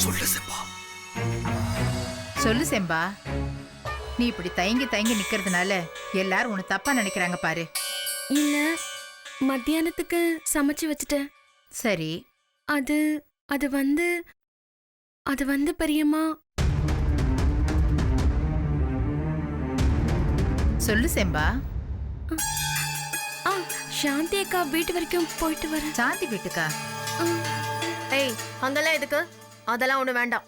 சொல்லு செம்பா. சொல்லு செம்பா. நீ இப்படி தயங்கி தயங்கி நிக்கிறதுனால எல்லாரும் உன்னை தப்பா நினைக்கிறாங்க பாரு. இல்ல, மத்தியானத்துக்கு சமைச்சு வச்சுட்டேன். சரி, அது அது வந்து அது வந்து பெரியம்மா. சொல்லு செம்பா. சாந்தி அக்கா வீட்டு வரைக்கும் போயிட்டு வரேன். சாந்தி வீட்டுக்கா? ஏய், அங்கெல்லாம் எதுக்கு? அதெல்லாம் ஒண்ணு வேண்டாம்.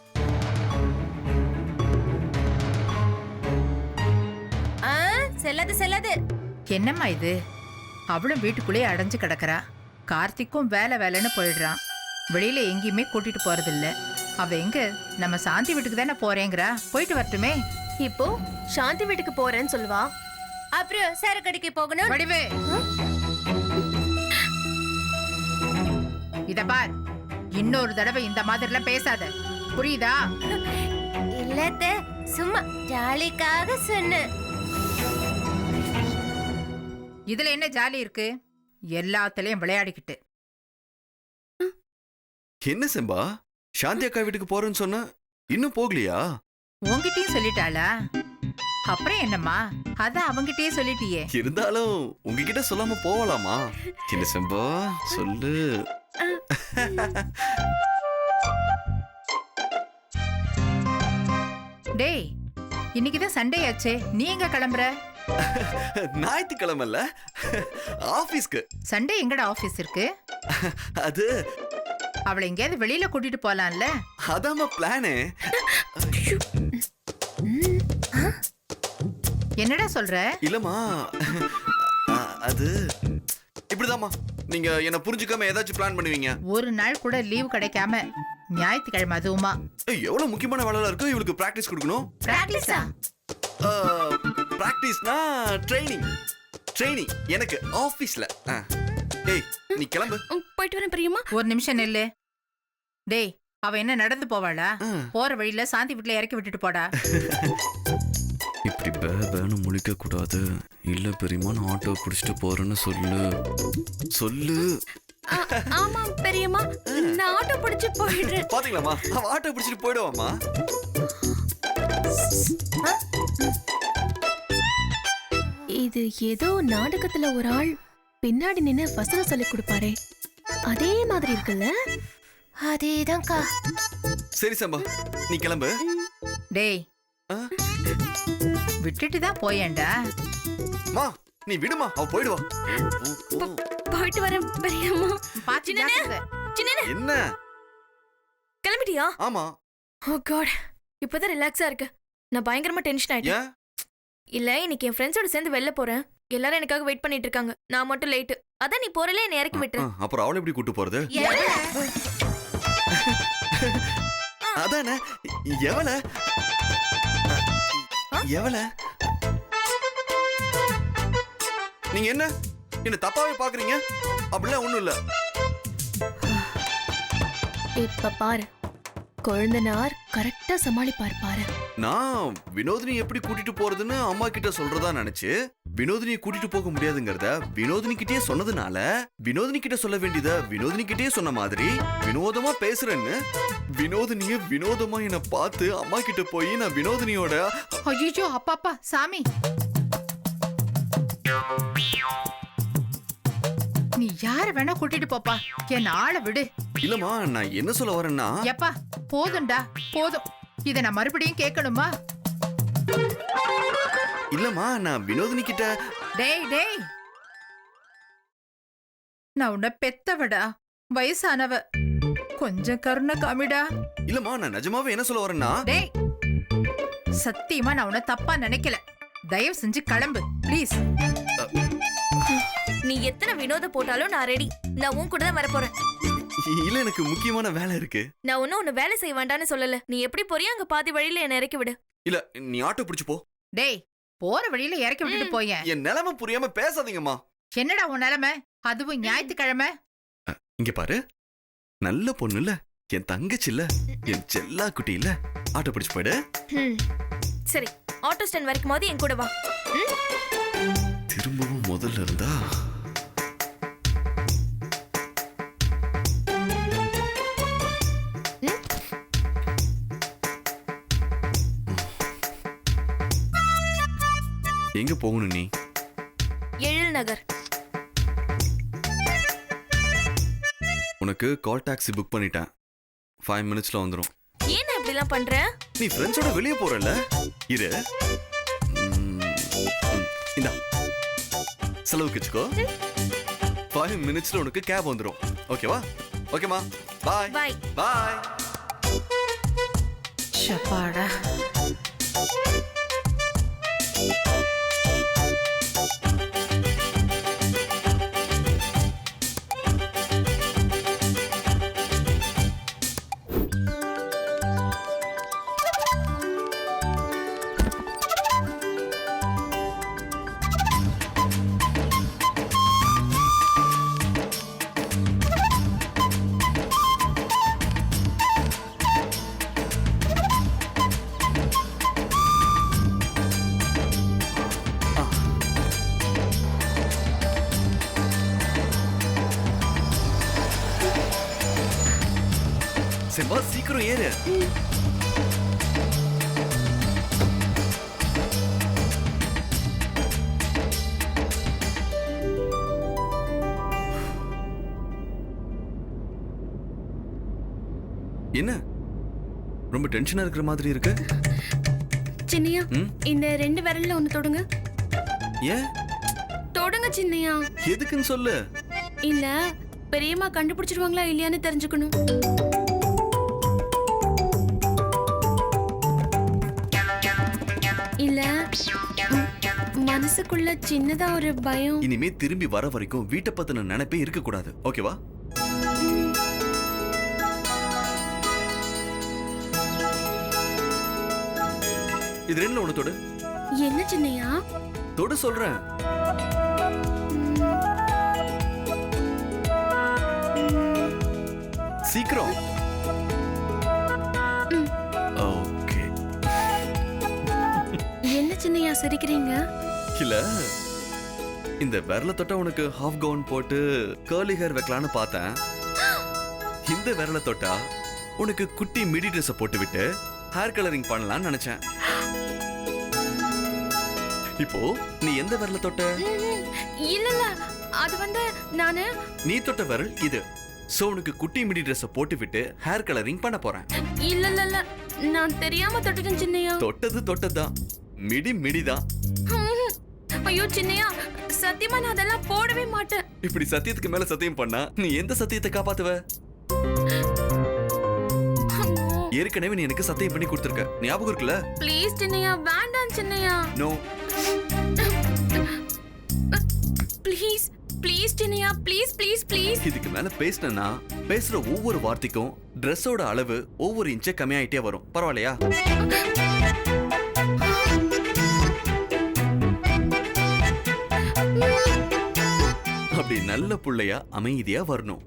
செல்லது. என்னம்மா இது? அவளும் வீட்டுக்குள்ளேயே அடைஞ்சு கிடக்குறா. கார்த்திக்கும் வேலை வேலைன்னு போயிடுறான். வெளியில எங்கேயுமே கூட்டிட்டு போறதில்ல. அவ எங்க நம்ம சாந்தி வீட்டுக்கு தானே போறேங்கிறா. போயிட்டு வரட்டுமே. இப்போ சாந்தி வீட்டுக்கு போறேன்னு சொல்லுவா, அப்புறம் சரக்கடிக்கு போகணும். வடிவே, இத பார், இன்னொரு தடவை இந்த மாதிரிலாம் பேசாத, புரியுதா? இல்லத்த, சும்மா ஜாலிக்காக சொன்னேன். இதுல என்ன ஜாலி இருக்கு? எல்லாத்துலயும் விளையாடிக்கிட்டு. என்ன செம்பா, சாந்தி அக்கா வீட்டுக்கு போறேன்னு சொன்ன, இன்னும் போகலையா? உன்கிட்டயும் சொல்லிட்டாளா? அப்புறம் என்னம்மா, அதான் அவங்கிட்டயே சொல்லிட்டியே. இருந்தாலும் உங்ககிட்ட சொல்லாம போகலாமா? என்ன செம்பா சொல்லு. டேய், இன்னைக்குதான் சண்டே ஆச்சே, நீ எங்க கிளம்புற? ஞாயிற்றுக்கிழமைல ஆபீஸ்க்கு. சண்டே எங்கடா ஆபீஸ் இருக்கு? அது அவளை எங்கேயாவது வெளியில கூட்டிட்டு போலாம்ல? அதாம்மா பிளானு. என்னடா சொல்ற? இல்லம்மா, அது இப்படிதாம்மா, நீங்க என்ன புரிஞ்சுக்காம ஏதாச்சும் பிளான் பண்ணுவீங்க. ஒரு நாள் கூட லீவ் கிடைக்காம ஞாயிற்றுக்கிழமை அதுவுமா? எவ்வளவு முக்கியமான வேலை இருக்கு. இவளுக்கு பிராக்டிஸ் கொடுக்கணும். பிராக்டிஸா? பிராக்டிஸ்னா ட்ரைனிங் எனக்கு ஆபீஸ்ல. ஏய், நீ கிளம்பு. போயிட்டு வரேன் பெரியம்மா. ஒரு நிமிஷம் நில்லு. டேய், அவ என்ன நடந்து போவாளா? போற வழியில சாந்தி வீட்டுல இறக்கி விட்டுட்டு போடா. இப்படி பேனு முழிக்க கூடாது. இல்ல பெரியமா, நான் ஆட்டோ பிடிச்சிட்டு போறேன்னு சொல்லு. ஆமா பெரியம்மா, நான் ஆட்டோ பிடிச்சு போயிடுறேன். பாத்தீங்களாமா, அவன் ஆட்டோ பிடிச்சிட்டு போயிடுவாமா. இது ஏதோ நாடகத்துல ஒரு ஆள் பின்னாடி நின்னு வசனம் சொல்லி கொடுப்பாரே, அதே மாதிரி இருக்குல்ல? அதேதான்க்கா. சரி சம்பா, நீ கிளம்பு. டேய், விட்டுட்டு தான் போயேன்டா. மா, நீ விடுமா, அவ போயிடுவா. போயிட்டு வரேன் பெரியம்மா. என்ன கிளம்பிட்டியா? ஆமா. ஓ காட், இப்பதான் ரிலாக்ஸா இருக்கு. நான் பயங்கரமா டென்ஷன் ஆயிட்டேன். இல்ல, இன்னைக்கு என் ஃப்ரெண்ட்ஸோட சேர்ந்து வெளில போறேன். எல்லாரும் எனக்காக வெயிட் பண்ணிட்டு இருக்காங்க. நான் மட்டும் லேட். அதான் நீ போறல என்ன இறக்கி விட்டு. அப்புறம் அவளை எப்படி கூட்டு போறது? அதானே, எவள நீங்க என்ன தப்பாவே பாக்குறீங்க? அப்படிலாம் ஒண்ணும் இல்ல. இப்ப பாரு, குழந்தனார் கரெக்டா சமாளிப்பார் பாரு. நான் வினோதினி எப்படி கூட்டிட்டு போறதுன்னு அம்மா கிட்ட சொல்றதா நினைச்சு வினோதினியை கூட்டிட்டு போக முடியாதுங்கிறத வினோதினி கிட்டே சொன்னதுனால வினோதினி கிட்ட சொல்ல வேண்டியத வினோதினி கிட்டே சொன்ன மாதிரி வினோதமா பேசுறேன்னு வினோதினிய வினோதமா என்ன பார்த்து அம்மா கிட்ட போய் நான் வினோதினியோட ஐயோ அப்பாப்பா சாமி, நீ யார வேணா கூட்டிட்டு போப்பா, என் ஆளை விடு. இல்லம்மா, நான் என்ன சொல்ல வரேன்னா, எப்பா போதும்டா, போதும். இத நான் மறுபடியும் கேட்கணுமா? இல்லம்மா, நான் வினோதினி கிட்ட. டேய், நான் உன்னை பெத்தவடா, வயசானவ, கொஞ்சம் கருணை காமிடா. இல்லம்மா, நான் நிஜமாவே என்ன சொல்ல வரேன்னா, டேய், சத்தியமா நான் உன்னை தப்பா நினைக்கல. தயவு செஞ்சு கிளம்பு ப்ளீஸ். நீ எத்தனை வினோத போட்டாலும் நான் ரெடி. நான் உன் கூட தான் வர போறேன். இல்ல, எனக்கு முக்கியமான வேலை இருக்கு. நான் ஒன்னு வேலை செய்ய வேண்டான்னு சொல்லல. நீ எப்படி போறியா அங்க பாதி வழியில என்ன இறக்கி விடு. இல்ல, நீ ஆட்டோ பிடிச்சு போ. டேய், போற வழியில இறக்கி விட்டுட்டு போயேன். என் நிலைமை புரியாம பேசாதீங்கம்மா. என்னடா உன் நிலைமை? அதுவும் ஞாயிற்றுக்கிழமை. இங்க பாரு, நல்ல பொண்ணு இல்ல, என் தங்கச்சி இல்ல, என் செல்லா குட்டி இல்ல, ஆட்டோ பிடிச்சு போயிடு. சரி, ஆட்டோ ஸ்டாண்ட் வரைக்கும் என் கூட வா. திரும்பவும் முதல்ல இருந்தா. எங்க போகணும் நீ? எழில் நகர். உனக்கு கால் டாக்ஸி புக் பண்ணிட்டேன். 5 மினிட்ஸ்ல வந்துடும். ஏன் இப்படி எல்லாம் பண்ற? நீ ஃப்ரெண்ட்ஸோட வெளியே போறல, இரு. இந்தா செலவுக்கு வச்சுக்கோ. 5 மினிட்ஸ்ல உனக்கு கேப் வந்துடும். ஓகேவா? ஓகேமா, பாய். பாய். பாய். ஷப்பாடா. செம்பா, சீக்கிரம் ஏறு. என்ன ரொம்ப டென்ஷனா இருக்கிற மாதிரி இருக்கு? சின்னையா, ம்? இந்த 2 விரல்ல ஒண்ணு தொடுங்க. ஏன்? தொடுங்க சின்னையா. எதுக்குன்னு சொல்லு. இல்ல, பெரியம்மா கண்டுபிடிச்சிருவாங்களா இல்லையான்னு தெரிஞ்சுக்கணும். இல்ல, மனசுக்குள்ள சின்னதா ஒரு பயம். இனிமே திரும்பி வர வரைக்கும் வீட்டை பத்தின நினைப்பே இருக்க கூடாது. ஓகேவா? இது 2ல ஒண்ணு தொடு. என்ன சின்னையா? தொடு சொல்றேன். சீக்கிரம். ஓகே. என்ன சின்னையா சிரிக்கிறீங்க? இல்ல, இந்த விரல தொட்டா உனக்கு ஹாஃப் கவுன் போட்டு கர்லி ஹேர் வைக்கலான்னு பார்த்தேன். இந்த விரல தொட்டா உனக்கு குட்டி மிடி ட்ரெஸ் போட்டு விட்டு ஹேர் கலரிங் பண்ணலாம்னு நினைச்சேன். இப்போ நீ எந்த விரல தொட்ட? இல்ல இல்ல, அது வந்து நானு. நீ தொட்ட விரல் இது. சோ உனக்கு குட்டி மிடி ட்ரெஸ் போட்டு விட்டு ஹேர் கலரிங் பண்ண போறேன். இல்ல இல்ல இல்ல, நான் தெரியாம தொட்டுட்டேன் சின்னையா. தொட்டதுதான். மிடி மிடிதான். ஐயோ சின்னையா, சத்தியமா நான் அதெல்லாம் போடவே மாட்டேன். இப்படி சத்தியத்துக்கு மேல சத்தியம் பண்ணா நீ எந்த சத்தியத்தை காப்பாத்துவ? ஏற்கனவே நீ எனக்கு சத்தியம் பண்ணி கொடுத்திருக்க, ஞாபகம் இருக்குல்ல? ப்ளீஸ் சின்னையா, வேண்டாம் Chinnaiya. No. Please please Chinnaiya, please please please. இதுக்கு மேல பேசினா பேசுற ஒவ்வொரு வார்த்தைக்கும் ட்ரெஸ்ஸோட அளவு ஒவ்வொரு இன்ச்சே கம்மியாயிட்டே வரும். பரவாயில்லையா? அப்படி நல்ல புள்ளையா அமைதியா வரணும்.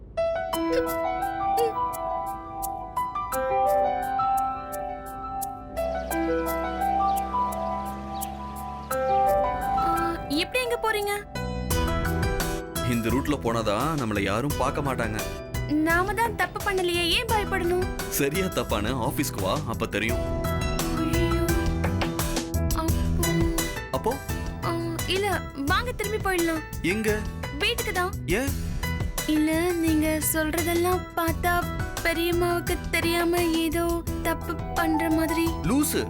எப்படி எங்க போறீங்க? இந்த ரூட்ல போனாதான் நம்மள யாரும் பார்க்க மாட்டாங்க. நாம தான் தப்பு பண்ணலையே, ஏன் பயப்படணும்? சரியா தப்பான ஆபீஸ்க்கு வா, அப்ப தெரியும். ஐயோ, அப்போ இல்ல, வாங்க திரும்பி போயிடலாம். எங்க? வீட்டுக்கு தான். ஏன்? இல்ல, நீங்க சொல்றதெல்லாம் பார்த்தா பெரியம்மாவுக்கு தெரியாம ஏதோ தப்பு பண்ற மாதிரி. லூசு,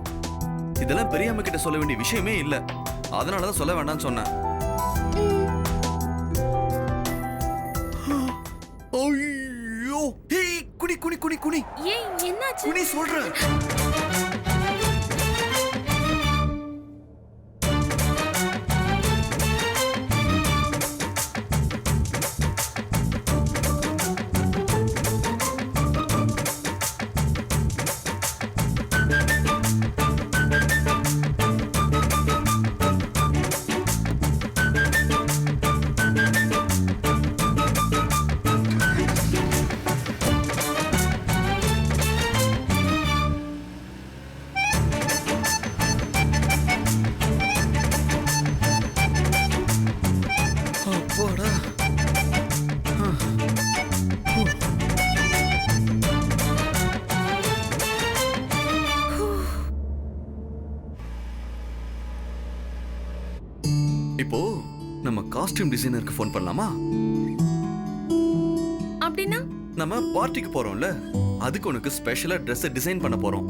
இதெல்லாம் பெரியம்மா கிட்ட சொல்ல வேண்டிய விஷயமே இல்ல. அதனாலதான் சொல்ல வேண்டாம்னு சொன்னேன். ஐயோ, ஹேய், குனி குனி குனி குனி. ஏன், என்னாச்சு? குனி சொல்றேன். இப்போ நம்ம காஸ்டியூம் டிசைனருக்கு ஃபோன் பண்ணலாமா? அப்படின்னா நம்ம பார்ட்டிக்கு போறோம்ல, அதுக்கு உனக்கு ஸ்பெஷலா Dress டிசைன் பண்ண போறோம்.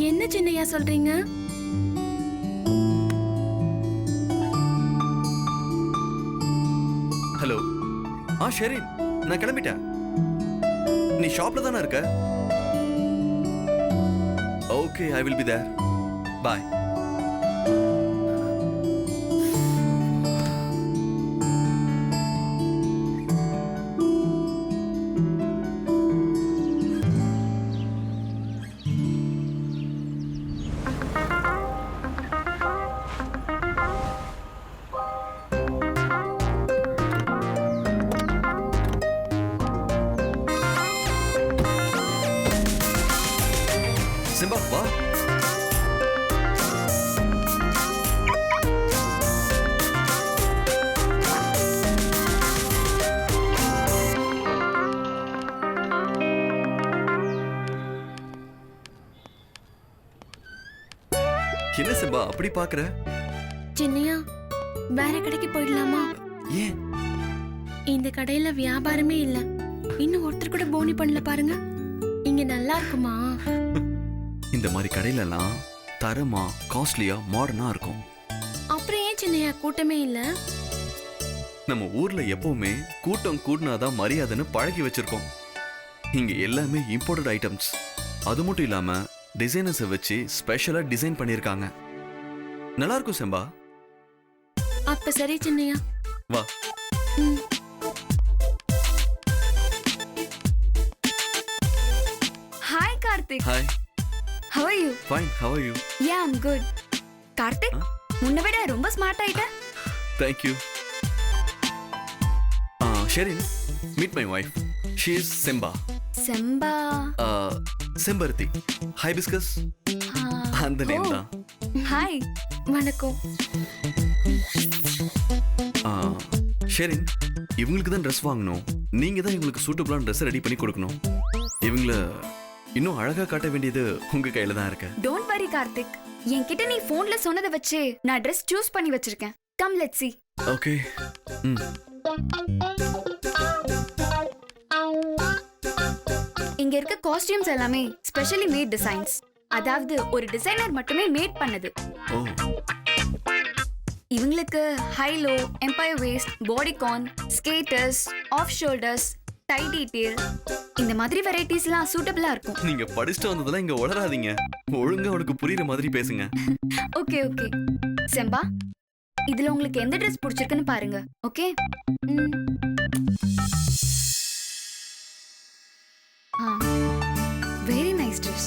என்ன சின்னையா சொல்றீங்க? ஹலோ. ஷெரின், நான் கிளம்பிட்டேன். நீ ஷாப்ல தானே இருக்க? Okay, I will be there. Bye. Simba, வா. என்ன சிம்பா அப்படி பாக்குற? சின்னையா, வேற கடைக்கு போயிடலாமா? ஏன்? இந்த கடையில வியாபாரமே இல்ல. இன்னும் ஒருத்தர் கூட போனி பண்ணல பாருங்க. இங்க நல்லா இருக்குமா? இந்த மாதிரி கடையிலலாம் தரமா, காஸ்ட்லியா, மாடர்னா இருக்கும். அப்புறம் ஏன் சின்னையா கூட்டமே இல்ல? நம்ம ஊர்ல எப்பவுமே கூட்டம் கூடுனாதான் மரியாதைன்னு பழகி வச்சிருக்கோம். இங்க எல்லாமே இம்போர்ட்டட் ஐட்டம்ஸ். அது மட்டும் இல்லாம டிசைனர்ஸை வச்சு ஸ்பெஷலா டிசைன் பண்ணிருக்காங்க. நல்லா இருக்கும் செம்பா. அப்ப சரி சின்னையா, வா. Hi Karthik. Hi. How are you? Fine. How are you? Yeah, I'm good. Karthik, முன்ன விட ரொம்ப ஸ்மார்ட் ஆயிட்ட. Thank you. Sherin, meet my wife. She is Simba. Semba. செம்பருத்தி, ஹைபிஸ்கஸ், அந்த நேம் தான். Hi. வணக்கம். ஷெரின், இவங்களுக்கு தான் ட்ரெஸ் வாங்கணும். நீங்க தான் இவங்களுக்கு சூட்டபிளான ட்ரெஸ் ரெடி பண்ணி கொடுக்கணும். இவங்கள இன்னும் அழகா காட்ட வேண்டியது உங்க கையில தான் இருக்கு. Don't worry Karthik. என்கிட்ட நீ போன்ல சொன்னதை வச்சு நான் Dress சூஸ் பண்ணி வச்சிருக்கேன். Come let's see. ஓகே. இங்க இருக்க காஸ்டியூம்ஸ் எல்லாமே ஸ்பெஷலி மேட் டிசைன்ஸ். அதாவது ஒரு டிசைனர் மட்டுமே மேட் பண்ணது. ஓ. இவங்களுக்கு high low, empire waist, bodycon, skaters, off shoulders, tie detail இந்த மாதிரி வெரைட்டிஸ்லாம் சூட்டபிளா இருக்கும். நீங்க படிச்சுட்டு வந்ததெல்லாம் இங்க உளராதீங்க. ஒழுங்கா உனக்கு புரியுற மாதிரி பேசுங்க. Okay okay. செம்பா, இதுல உங்களுக்கு எந்த Dress பிடிச்சிருக்குன்னு பாருங்க. Okay. Very nice Dress.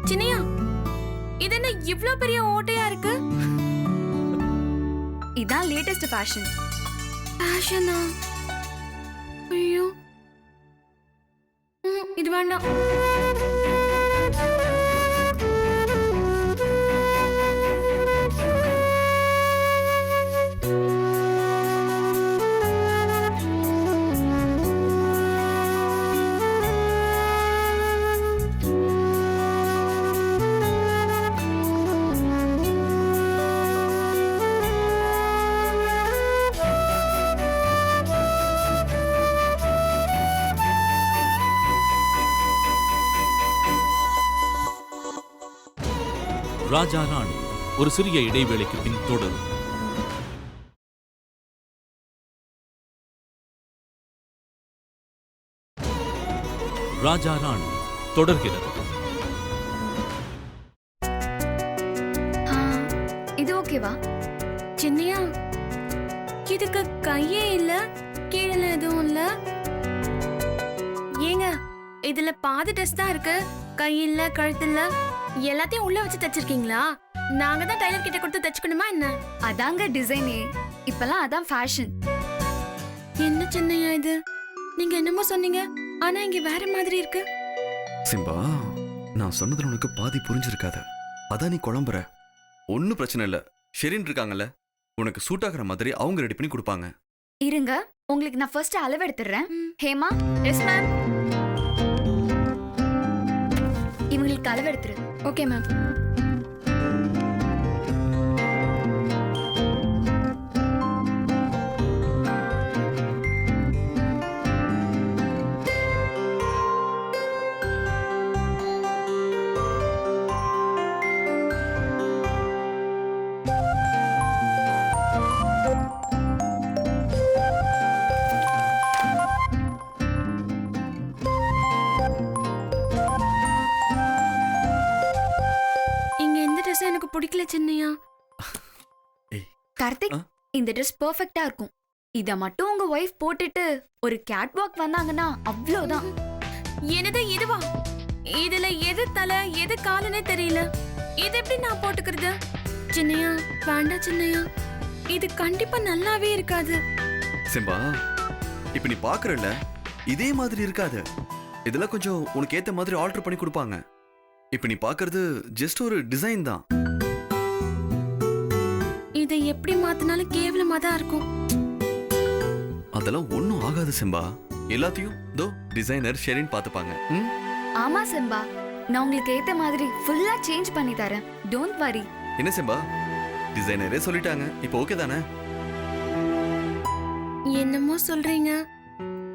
Chinnaiya, இது என்ன இவ்ளோ பெரிய ஓட்டையா இருக்கு? இதான் லேட்டஸ்ட் ஃபேஷன். ஃபேஷனா? ஐயோ, இது வேண்டாம். ராஜா ராணி ஒரு சிறிய இடைவேளைக்கு பின் தொடரும். ராஜா ராணி தொடர்கிறது. இது ஓகேவா? சின்னையா, இதுக்கு கையே இல்ல, கீழே எதுவும் இல்ல. ஏங்க, இதுல பாதி ட்ரெஸ் தான் இருக்கு. கை இல்ல, கழுத்து இல்ல. எல்லாத்தையும் உள்ள வச்சு தச்சிருக்கீங்களா? நாங்க தான் டைலர் கிட்ட கொடுத்து தச்சுக்கணுமா என்ன? அதாங்க டிசைனே. இப்பெல்லாம் அதான் ஃபேஷன். என்ன சின்னையா இது? நீங்க என்னமோ சொன்னீங்க, ஆனா இங்க வேற மாதிரி இருக்கு. சிம்பா, நான் சொன்னதுல உனக்கு பாதி புரிஞ்சிருக்காது. அதான் நீ குழம்புற. ஒன்னும் பிரச்சனை இல்ல. ஷெரின் இருக்காங்கல்ல, உனக்கு சூட் ஆகிற மாதிரி அவங்க ரெடி பண்ணி கொடுப்பாங்க. இருங்க, உங்களுக்கு நான் ஃபர்ஸ்ட் அளவு எடுத்துறேன். ஹேமா. Yes ma'am. இன்னைக்கு அளவு எடுத்துரு. Okay ma'am. இங்க எந்த ட்ரெஸ் எனக்கு பிடிக்கல சின்னையா. கார்த்திக், ஆ? இந்த ட்ரெஸ் பெர்ஃபெக்ட்டா இருக்கும். இத மட்டும் உங்க ஒய்ஃப் போட்டுட்டு ஒரு கேட் வாக் வந்தாங்கன்னா அவ்வளவுதான். என்னது இதுவா? இதுல எது தலை எது காலுன்னே தெரியல. இது எப்படி நான் போட்டுக்கிறது? சின்னையா வேண்டாம் சின்னையா, இது கண்டிப்பா நல்லாவே இருக்காது. செம்பா, இப்ப நீ பாக்குறல இதே மாதிரி இருக்காது. இதெல்லாம் கொஞ்சம் உனக்கு ஏத்த மாதிரி ஆல்டர் பண்ணி கொடுப்பாங்க. இப்ப நீ பாக்குறது ஜஸ்ட் ஒரு டிசைன் தான். இதை எப்படி மாத்தினாலும் கேவலமா தான் இருக்கும். அதெல்லாம் ஒண்ணும் ஆகாது செம்பா. எல்லாத்தையும் தோ டிசைனர் ஷெரின் பாத்துப்பாங்க. ம்? ஆமா செம்பா, நான் உங்களுக்கு ஏத்த மாதிரி ஃபுல்லா சேஞ்ச் பண்ணி தரேன். Don't worry. என்ன செம்பா, டிசைனரே சொல்லிட்டாங்க, இப்போ ஓகே தானே? என்னமோ சொல்றீங்க,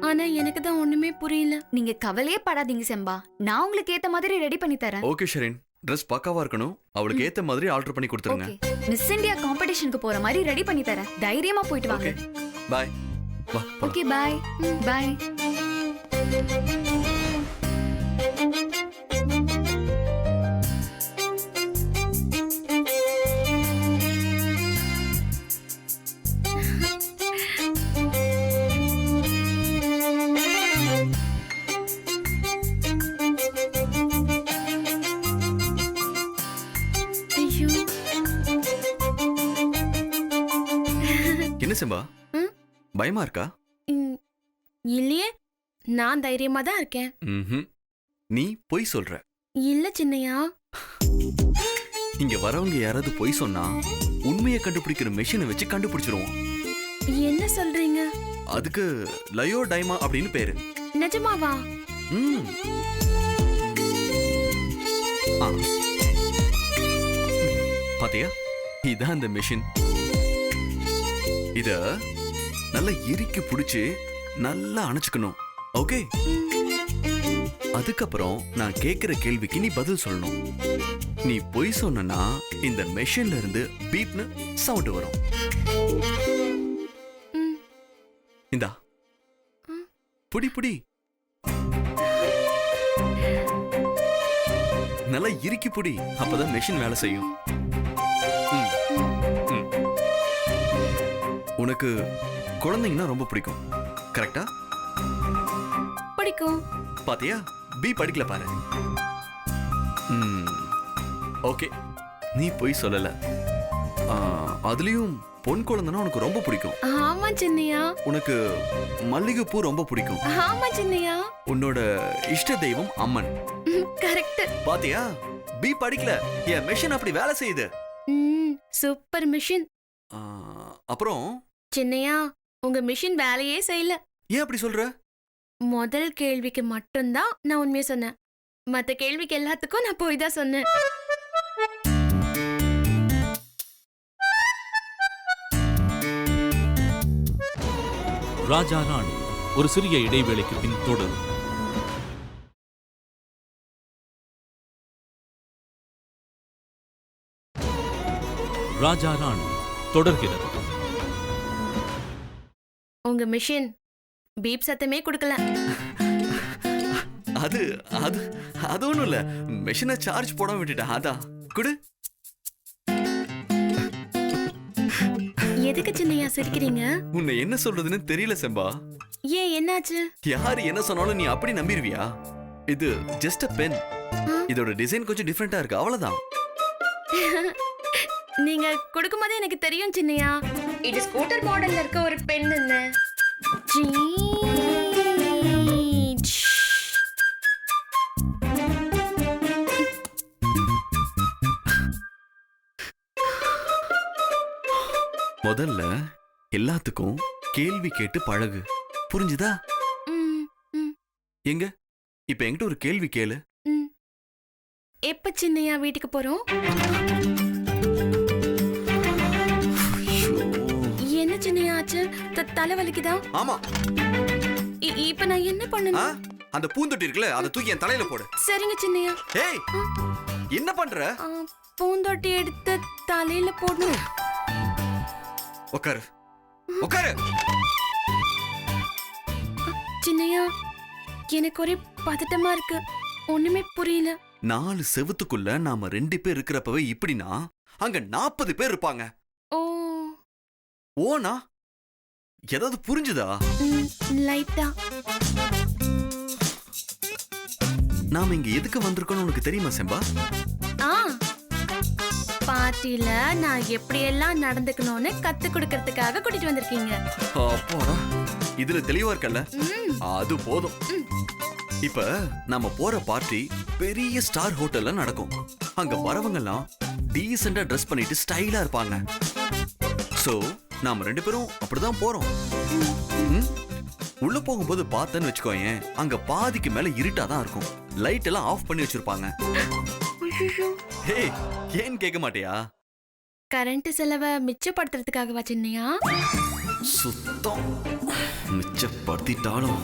ஆனா எனக்கு தான் ஒண்ணுமே புரியல. நீங்க கவலையே படாதீங்க செம்பா, நான் உங்களுக்கு ஏத்த மாதிரி ரெடி பண்ணி தரேன். ஓகே ஷெரின், ட்ரெஸ் பக்காவா இருக்கணும். அவளுக்கு ஏத்த மாதிரி ஆல்டர் பண்ணி கொடுத்துருங்க. ஓகே, மிஸ் இந்தியா காம்படிஷனுக்கு போற மாதிரி ரெடி பண்ணி தரேன். தைரியமா போயிட்டு வாங்க. Okay bye. வா போலாம். Okay bye. பாய். ஐயோ, என்ன செம்பா, ம்? பயமா இருக்கா? ம், இல்லையே, நான் தைரியமா தான் இருக்கேன். ம்ஹும். நீ பொய் சொல்ற. இல்ல சின்னையா. இங்க வரவங்க யாராவது பொய் சொன்னா உண்மையை கண்டுபிடிக்கிற மெஷினை வச்சு கண்டுபிடிச்சிருவோம். என்ன சொல்றீங்க? அதுக்கு லயோ டைமா அப்படின்னு பேரு. நிஜமாவா? ம். ஆ. பாத்தியா, இதான் அந்த மெஷின். இத நல்லா இறுக்கி பிடிச்சு நல்லா அணைச்சுக்கணும். ஓகே, அதுக்கப்புறம் நான் கேக்குற கேள்விக்கு நீ பதில் சொல்லணும். நீ பொய் சொன்னா இந்த மெஷின்ல இருந்து பீப்னு சவுண்ட் வரும். ம். இந்தா புடி புடி. நல்லா இறுக்கி புடி, அப்பதான் மெஷின் வேலை செய்யும். ம். ம். உனக்கு குழந்தைங்கன்னா ரொம்ப பிடிக்கும், கரெக்டா? பிடிக்கும். பாத்தியா, பி படிக்கல பாரு. ஓகே, நீ போய் சொல்லல. அதுலயும் பொன் குழந்தைனா உனக்கு ரொம்ப பிடிக்கும். ஆமா சின்னையா. உனக்கு மல்லிகைப்பூ ரொம்ப பிடிக்கும். ஆமா சின்னையா. உன்னோட இஷ்ட தெய்வம் அம்மன். கரெக்ட். பாத்தியா, பி படிக்கல, என் மெஷின் அப்படி வேலை செய்யுது. Super machine. ஆ, அப்புறம் சின்னையா, உங்க மிஷின் வேலையே செய்யல. ஏன் அப்படி சொல்ற? முதல் கேள்விக்கு மட்டும்தான் நான் உண்மையை சொன்னேன். மத்த கேள்விக்கு எல்லாத்துக்கும் நான் போய் தான் சொன்னேன். ராஜா ராணி ஒரு சிறிய இடைவேளைக்கு பின் தொடரும். ராஜா ராணி தொடர்கிறது. உங்க மிஷின் பீப் சத்தமே கொடுக்கல. அது அது அது ஒண்ணும் இல்ல, மெஷினை சார்ஜ் போட விட்டுட்டேன். அதான் குடு. எதுக்கு சின்னையா சிரிக்கிறீங்க? உன்னை என்ன சொல்றதுன்னு தெரியல செம்பா. ஏன் என்னாச்சு? யாரு என்ன சொன்னாலும் நீ அப்படி நம்பிருவியா? இது ஜஸ்ட் a பென். இதோட டிசைன் கொஞ்சம் டிஃபரெண்டா இருக்கு, அவ்வளவுதான். நீங்க கொடுக்கும்போதே எனக்கு தெரியும் சின்னையா, இது ஸ்கூட்டர் மாடல்ல இருக்க ஒரு பென்னு. முதல்ல எல்லாத்துக்கும் கேள்வி கேட்டு பழகு, புரிஞ்சுதா? எங்க இப்ப என்கிட்ட ஒரு கேள்வி கேளு. எப்ப சின்னையா வீட்டுக்கு போறோம்? என்ன சின்னையா ஆச்சு? தலை வலிக்குதா? ஆமா. இப்ப நான் என்ன ஆ? பண்ணணும்? அந்த பூந்தொட்டி இருக்குல்ல அதை தூக்கி என் தலையில போடு. சரிங்க சின்னையா. ஏய் என்ன பண்ற? பூந்தொட்டி எடுத்து தலையில போடணும். உட்காரு உட்காரு. சின்னையா, எனக்கு ஒரே பதட்டமா இருக்கு. ஒண்ணுமே புரியல. 4 செவுத்துக்குள்ள நாம 2 பேர் இருக்கிறப்பவே இப்படின்னா அங்க 40 பேர் இருப்பாங்க. ஓ, ஓனா ஏதாவது புரிஞ்சுதா? லைட்டா. நாம இங்க எதுக்கு வந்திருக்கோம்னு உனக்கு தெரியுமா செம்பா? ஆ, பார்ட்டில நான் எப்படியெல்லாம் நடந்துக்கணும்னு கத்து கொடுக்கறதுக்காக கூட்டிட்டு வந்திருக்கீங்க. அப்பாடா, இதுல தெளிவா இருக்கல்ல? அது போதும். இப்ப நாம போற பார்ட்டி பெரிய ஸ்டார் ஹோட்டல்ல நடக்கும். அங்க வரவங்க எல்லாம் டீசெண்டா ட்ரெஸ் பண்ணிட்டு ஸ்டைலா இருப்பாங்க. சோ நாம 2 பேரும் அப்படிதான் போறோம். உள்ள போகும்போது பார்த்தேன்னு வச்சுக்கோயேன், அங்க பாதிக்கு மேல இருட்டாதான் இருக்கும். லைட் எல்லாம் ஆஃப் பண்ணி வச்சிருப்பாங்க. ஹே, ஏன் கேட்க மாட்டியா? கரண்ட் செலவை மிச்சப்படுத்துறதுக்காகவா சின்னையா? சுத்தம் மிச்சப்படுத்திட்டாலும்